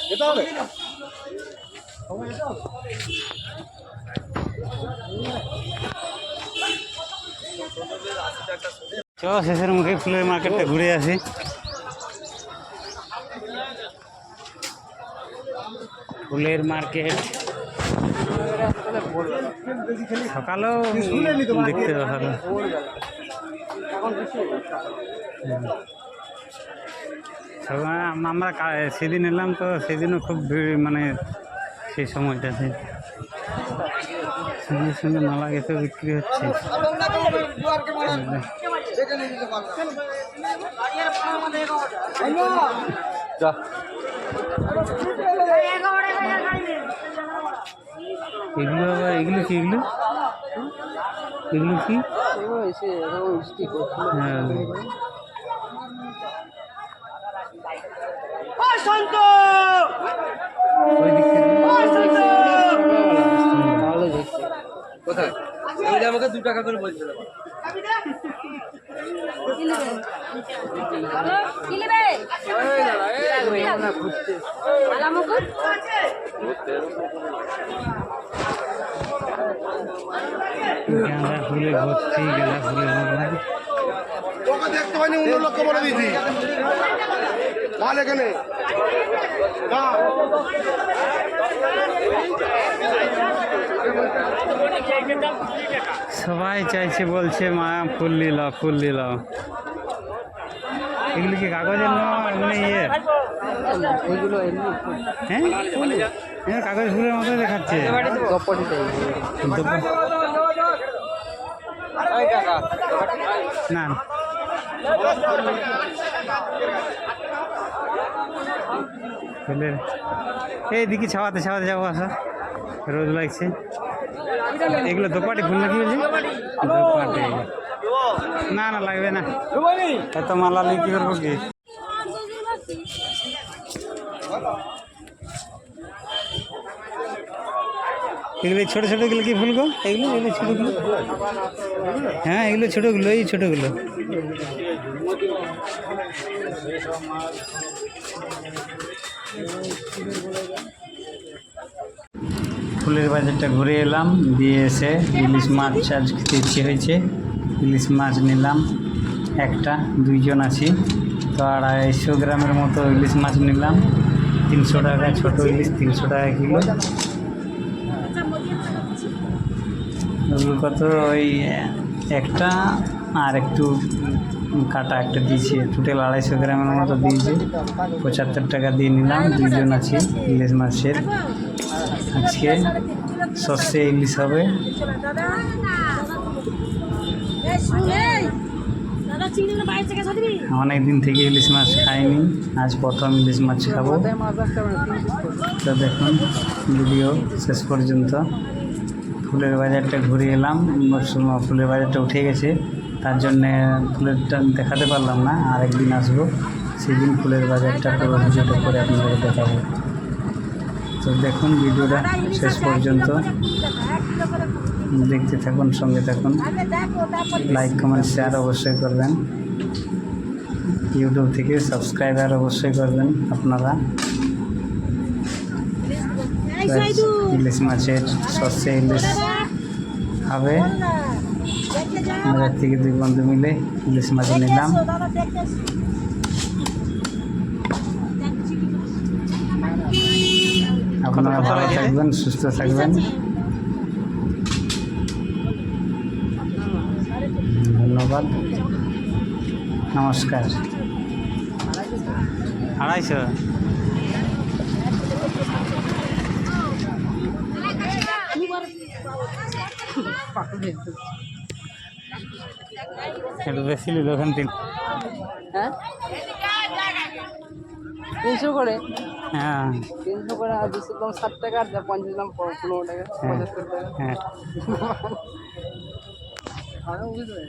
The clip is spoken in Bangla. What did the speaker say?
চলো শেষের মুখে ফুলের মার্কেটটা ঘুরে আসি। ফুলের মার্কেট সকালেও দেখতে ভালো। আমরা সেদিন এলাম তো সেদিনও খুব ভিড়, মানে সেই সময়টাতে সঙ্গে সঙ্গে মালা গেছে বিক্রি হচ্ছে। এগুলো আবার এগুলো কি এগুলো এগুলো কি? হ্যাঁ কোথায় আমাকে 2 টাকা করে বলছিল। গাঁদা ফুলে ভর্তি, গাঁদা ফুলে তোকে দেখতে পাইনি, অন্য লোককে বলে দিয়েছি মাল এখানে না। সবাই চাইছে, বলছে মা ফুল নিল ফুল নিল। এগুলো কি কাগজের নয়, মানে ইয়ে? হ্যাঁ কাগজ ফুলের মতো দেখাচ্ছে। না ফুলের এইদিকে ছাওয়াতে ছাওয়াতে যাবো, আসা রোদ লাগছে। এগুলো দোপাটি ফুল নাকি বলছি? দোপাটি না না লাগবে না, এত মালা নিয়ে কি করবো কি? এগুলো ছোটো ছোটোগুলো কি ফুল গো? এগুলো এগুলো ছোটোগুলো? হ্যাঁ এগুলো ছোটোগুলো, এই ছোটোগুলো। ফুলের বাজারটা ঘুরে এলাম, দিয়ে এসে ইলিশ মাছ আজ খেতে ইচ্ছে হয়েছে, ইলিশ মাছ নিলাম একটা, 2 জন আছি তো 250 গ্রামের মতো ইলিশ মাছ নিলাম। 300 টাকা, ছোটো ইলিশ 300 টাকা কিলো। ওগুলো কত, ওই একটা আর একটু কাটা একটা দিয়েছে, টোটাল 250 গ্রামের মতো দিয়েছে। 75 টাকা দিয়ে নিলাম, 2 জন আছি। ইলিশ মাছের আজকে সর্ষে ইলিশ হবে। অনেক দিন থেকে ইলিশ মাছ খাইনি, আজ প্রথম ইলিশ মাছ খাবো। তো দেখুন ভিডিও শেষ পর্যন্ত। ফুলের বাজারটা ঘুরে এলাম, ফুলের বাজারটা উঠে গেছে, তার জন্যে ফুলেরটা দেখাতে পারলাম না। আরেকদিন আসবো, সেদিন ফুলের বাজারটা পুরো ভিডিওটা করে আপনাদের দেখাবো। তো দেখুন ভিডিওটা শেষ পর্যন্ত দেখতে থাকুন, সঙ্গে থাকুন। লাইক কমেন্ট শেয়ার অবশ্যই করবেন, ইউটিউব থেকে সাবস্ক্রাইবার অবশ্যই করবেন আপনারা। ইলিশ মাছের সর্ষে ইলিশ হবে, বাজার থেকে 2 বন্ধু মিলে ইলিশ মাছ নিলাম। আপনারা ভালো থাকবেন, সুস্থ থাকবেন, ধন্যবাদ, নমস্কার। 250 একটু বেশি নিল ওখান থেকে। হ্যাঁ 300 করে, হ্যাঁ 300 করে, আর 200 দাম 60 টাকা, আর 50 দাম 15 টাকা, 75 টাকা। হ্যাঁ বুঝতে